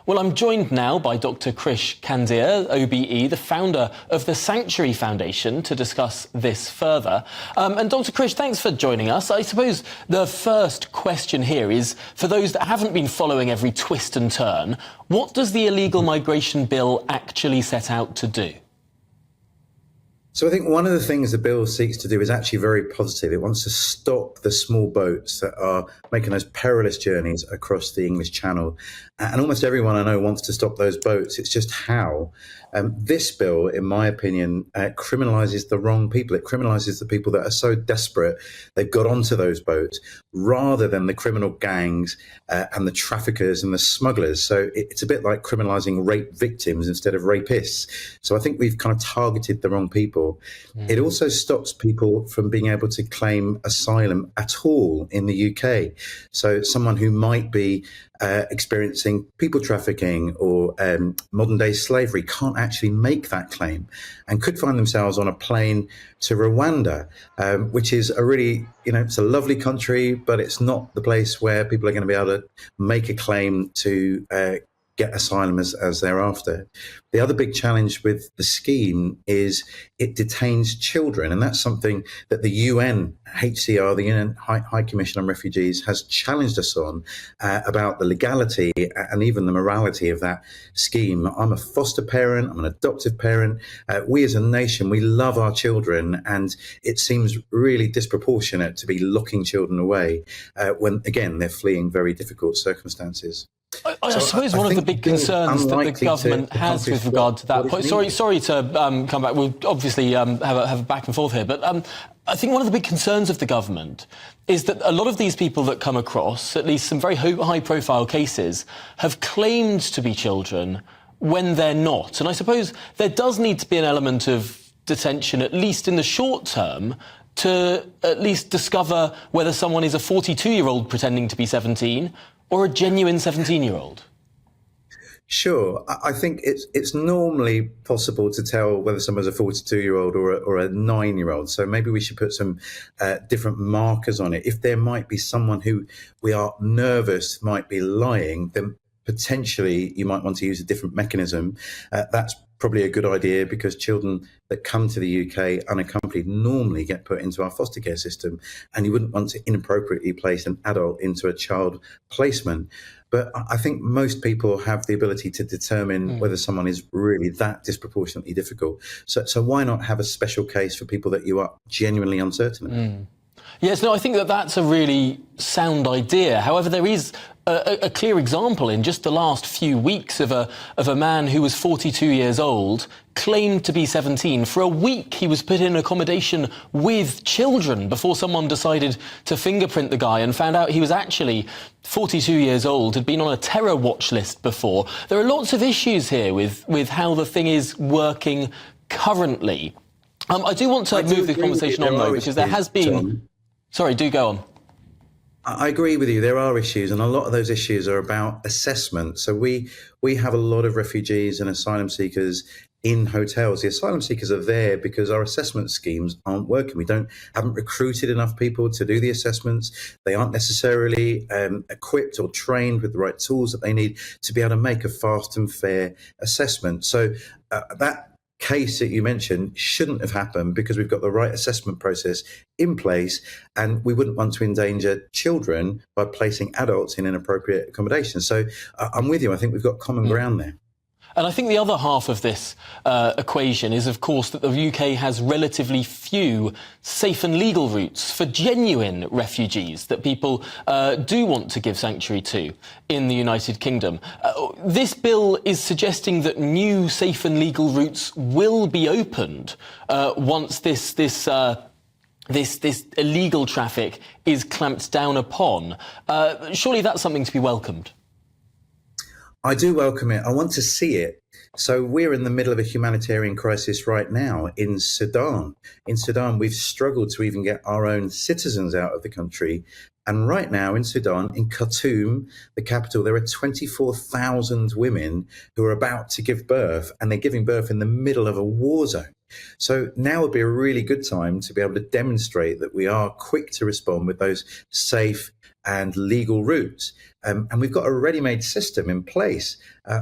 Well, I'm joined now by Dr Krish Kandiah OBE, the founder of the Sanctuary Foundation, to discuss this further. And Dr Krish, thanks for joining us. I suppose the first question here is, for those that haven't been following every twist and turn, what does the illegal migration bill actually set out to do? So I think one of the things the bill seeks to do is actually very positive. It wants to stop the small boats that are making those perilous journeys across the English Channel. And almost everyone I know wants to stop those boats. It's just how. This bill, in my opinion, criminalises the wrong people. It criminalises the people that are so desperate they've got onto those boats, rather than the criminal gangs and the traffickers and the smugglers. So it's a bit like criminalising rape victims instead of rapists. So I think we've kind of targeted the wrong people. It also stops people from being able to claim asylum at all in the UK. So someone who might be experiencing people trafficking or modern day slavery can't actually make that claim and could find themselves on a plane to Rwanda, which is a really, it's a lovely country, but it's not the place where people are going to be able to make a claim to get asylum as they're after. The other big challenge with the scheme is it detains children, and that's something that the UNHCR, the UN High Commission on Refugees, has challenged us on about the legality and even the morality of that scheme. I'm a foster parent, I'm an adoptive parent. We as a nation, we love our children, and it seems really disproportionate to be locking children away when, again, they're fleeing very difficult circumstances. I suppose one of the big concerns that the government has with regard to that point. Sorry to come back. We'll obviously have a back and forth here, but I think one of the big concerns of the government is that a lot of these people that come across, at least some very high-profile cases, have claimed to be children when they're not. And I suppose there does need to be an element of detention, at least in the short term, to at least discover whether someone is a 42-year-old pretending to be 17 or a genuine 17-year-old. Sure. I think it's normally possible to tell whether someone's a 42-year-old or a 9-year-old. So maybe we should put some different markers on it. If there might be someone who we are nervous might be lying, then potentially you might want to use a different mechanism. That's probably a good idea, because children that come to the UK unaccompanied normally get put into our foster care system, and you wouldn't want to inappropriately place an adult into a child placement. But I think most people have the ability to determine whether someone is really that disproportionately difficult. So why not have a special case for people that you are genuinely uncertain about? Yes, no, I think that's a really sound idea. However, there is a clear example in just the last few weeks of a man who was 42 years old, claimed to be 17. For a week, he was put in accommodation with children before someone decided to fingerprint the guy and found out he was actually 42 years old, had been on a terror watch list before. There are lots of issues here with how the thing is working currently. I do want to move the conversation on, though, because there has been... Sorry, do go on. I agree with you. There are issues, and a lot of those issues are about assessment. So we have a lot of refugees and asylum seekers in hotels. The asylum seekers are there because our assessment schemes aren't working. We haven't recruited enough people to do the assessments. They aren't necessarily equipped or trained with the right tools that they need to be able to make a fast and fair assessment. So that case that you mentioned shouldn't have happened, because we've got the right assessment process in place, and we wouldn't want to endanger children by placing adults in inappropriate accommodation. So I'm with you. I think we've got common ground there. And I think the other half of this equation is, of course, that the UK has relatively few safe and legal routes for genuine refugees that people do want to give sanctuary to in the United Kingdom. This bill is suggesting that new safe and legal routes will be opened once this illegal traffic is clamped down upon. Surely that's something to be welcomed. I do welcome it. I want to see it. So we're in the middle of a humanitarian crisis right now in Sudan. In Sudan, we've struggled to even get our own citizens out of the country. And right now in Sudan, in Khartoum, the capital, there are 24,000 women who are about to give birth, and they're giving birth in the middle of a war zone. So now would be a really good time to be able to demonstrate that we are quick to respond with those safe and legal routes. And we've got a ready-made system in place.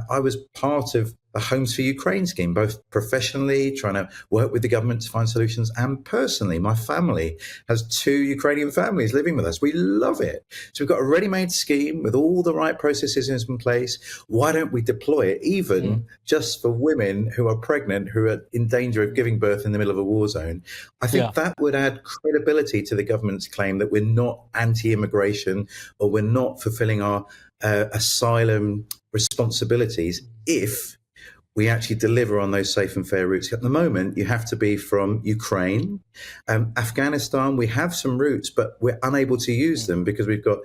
I was part of the Homes for Ukraine scheme, both professionally, trying to work with the government to find solutions, and personally. My family has 2 Ukrainian families living with us. We love it. So we've got a ready-made scheme with all the right processes in place. Why don't we deploy it even just for women who are pregnant, who are in danger of giving birth in the middle of a war zone? I think that would add credibility to the government's claim that we're not anti-immigration or we're not fulfilling our asylum responsibilities if we actually deliver on those safe and fair routes. At the moment, you have to be from Ukraine. Afghanistan, we have some routes, but we're unable to use them because we've got,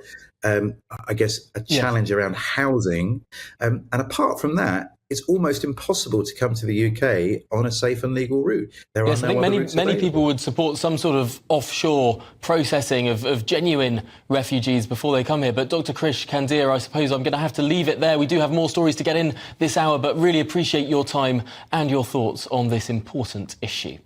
I guess, a challenge around housing. And apart from that, it's almost impossible to come to the UK on a safe and legal route. I think many people would support some sort of offshore processing of genuine refugees before they come here. But Dr Krish Kandiah, I suppose I'm going to have to leave it there. We do have more stories to get in this hour, but really appreciate your time and your thoughts on this important issue.